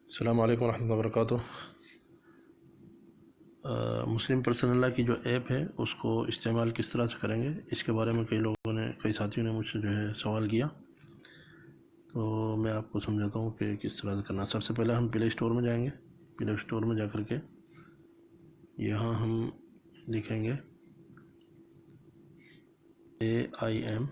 السلام علیکم ورحمۃ اللہ وبرکاتہ۔ مسلم پرسنل لا کی جو ایپ ہے اس کو استعمال کس طرح سے کریں گے، اس کے بارے میں کئی ساتھیوں نے مجھ سے جو ہے سوال کیا، تو میں آپ کو سمجھاتا ہوں کہ کس طرح سے کرنا۔ سب سے پہلے ہم پلے اسٹور میں جائیں گے۔ پلے اسٹور میں جا کر کے یہاں ہم لکھیں گے AIM،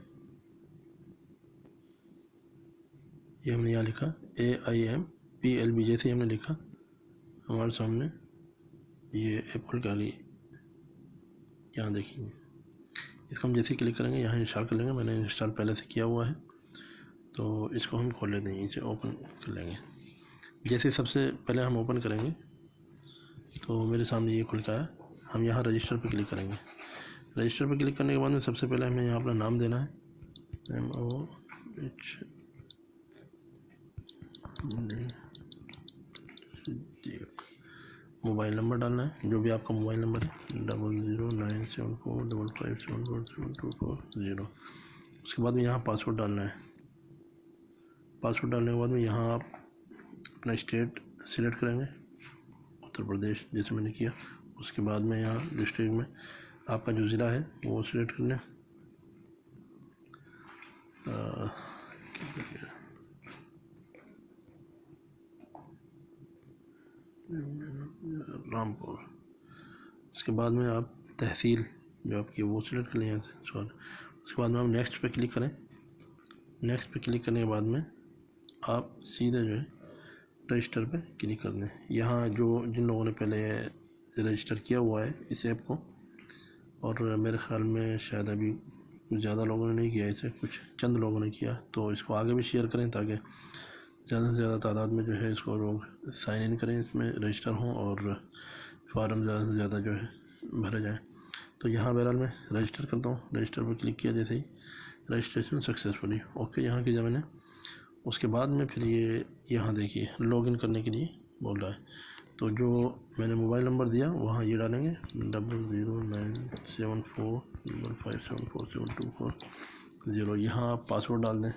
یہ ہم نے یہاں لکھا AIM PLB، جیسے ہم نے لکھا ہمارے سامنے یہ ایپ کھل کے آ گئی۔ یہاں دیکھیں گے، اس کو ہم جیسے کلک کریں گے یہاں انسٹال کر لیں گے۔ میں نے انسٹال پہلے سے کیا ہوا ہے، تو اس کو ہم کھول لیتے ہیں، اسے اوپن کر لیں گے۔ جیسے سب سے پہلے ہم اوپن کریں گے تو میرے سامنے یہ کھل کے آیا۔ ہم یہاں رجسٹر پہ کلک کریں گے۔ رجسٹر پہ کلک کرنے کے بعد میں سب سے پہلے ہمیں یہاں اپنا نام دینا ہے، MOH صدیق۔ موبائل نمبر ڈالنا ہے، جو بھی آپ کا موبائل نمبر ہے 009745747240۔ اس کے بعد میں یہاں پاسورڈ ڈالنا ہے۔ پاسورڈ ڈالنے کے بعد میں یہاں آپ اپنا اسٹیٹ سلیکٹ کریں گے، اتر پردیش جیسے میں نے کیا۔ اس کے بعد میں یہاں ڈسٹرکٹ میں آپ کا جو ضلع ہے وہ سلیکٹ کر لیں۔ رامپور۔ اس کے بعد میں آپ تحصیل جو آپ کی وہ سلیکٹ کر لیں یہاں سے سوال۔ اس کے بعد میں آپ نیکسٹ پہ کلک کریں۔ نیکسٹ پہ کلک کرنے کے بعد میں آپ سیدھے جو ہے رجسٹر پہ کلک کر دیں۔ یہاں جن لوگوں نے پہلے رجسٹر کیا ہوا ہے اس ایپ کو، اور میرے خیال میں شاید ابھی کچھ زیادہ لوگوں نے نہیں کیا اسے، کچھ چند لوگوں نے کیا، تو اس کو آگے بھی شیئر کریں تاکہ زیادہ سے زیادہ تعداد میں جو ہے اس کو لوگ سائن ان کریں، اس میں رجسٹر ہوں اور فارم زیادہ سے زیادہ جو ہے بھرے جائیں۔ تو یہاں بہرحال میں رجسٹر کرتا ہوں۔ رجسٹر پہ کلک کیا جیسے ہی، رجسٹریشن سکسیزفلی اوکے یہاں کیا میں نے۔ اس کے بعد میں پھر یہاں دیکھیے لاگ ان کرنے کے لیے بول رہا ہے، تو جو میں نے موبائل نمبر دیا وہاں یہ ڈالیں گے 009745747240۔ یہاں آپ پاسورڈ ڈال دیں۔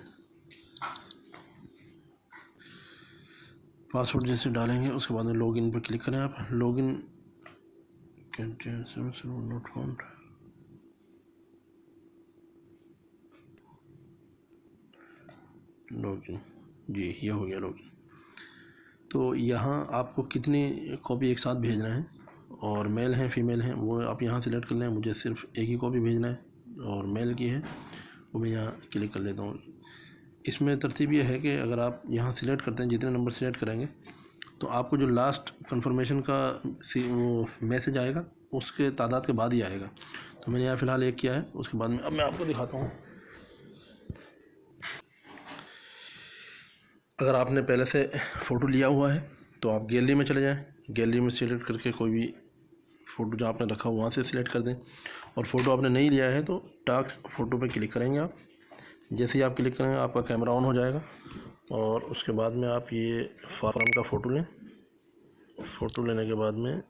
پاسورڈ جیسے ڈالیں گے اس کے بعد میں لاگ ان پہ کلک کریں۔ آپ log in not found, log in, جی یہ ہو گیا لاگ ان۔ تو یہاں آپ کو کتنی کاپی ایک ساتھ بھیجنا ہے، اور میل ہیں فیمیل ہیں وہ آپ یہاں سلیکٹ کر لیں۔ مجھے صرف ایک ہی کاپی بھیجنا ہے اور میل کی ہے، وہ میں یہاں کلک کر لیتا ہوں۔ اس میں ترتیب یہ ہے کہ اگر آپ یہاں سلیکٹ کرتے ہیں جتنے نمبر سلیکٹ کریں گے تو آپ کو جو لاسٹ کنفرمیشن کا وہ میسج آئے گا اس کے تعداد کے بعد ہی آئے گا۔ تو میں نے یہاں فی الحال ایک کیا ہے، اس کے بعد میں اب میں آپ کو دکھاتا ہوں۔ اگر آپ نے پہلے سے فوٹو لیا ہوا ہے تو آپ گیلری میں چلے جائیں، گیلری میں سلیکٹ کر کے کوئی بھی فوٹو جو آپ نے رکھا وہاں سے سلیکٹ کر دیں، اور فوٹو آپ نے نہیں لیا ہے تو ٹاکس فوٹو پہ کلک کریں گے آپ۔ جیسے ہی آپ کلک کریں گے آپ کا کیمرہ آن ہو جائے گا، اور اس کے بعد میں آپ یہ فارم کا فوٹو لیں۔ فوٹو لینے کے بعد میں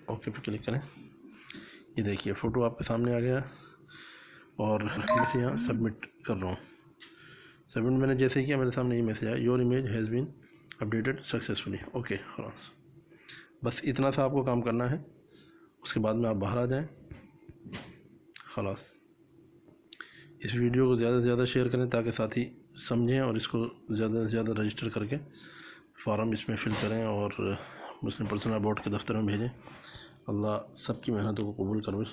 اوکے پہ کلک کریں۔ یہ دیکھیے فوٹو آپ کے سامنے آ گیا، اور میں سے یہاں سبمٹ کر رہا ہوں۔ سبمٹ میں نے جیسے ہی کیا میرے سامنے یہ میسج آیا، your image has been updated successfully, okay خلاص۔ بس اتنا سا آپ کو کام کرنا ہے، اس کے بعد میں آپ باہر آ جائیں، خلاص۔ اس ویڈیو کو زیادہ سے زیادہ شیئر کریں تاکہ ساتھی سمجھیں، اور اس کو زیادہ سے زیادہ رجسٹر کر کے فارم اس میں فل کریں اور مسلم پرسنل بورڈ کے دفتر میں بھیجیں۔ اللہ سب کی محنتوں کو قبول کرے۔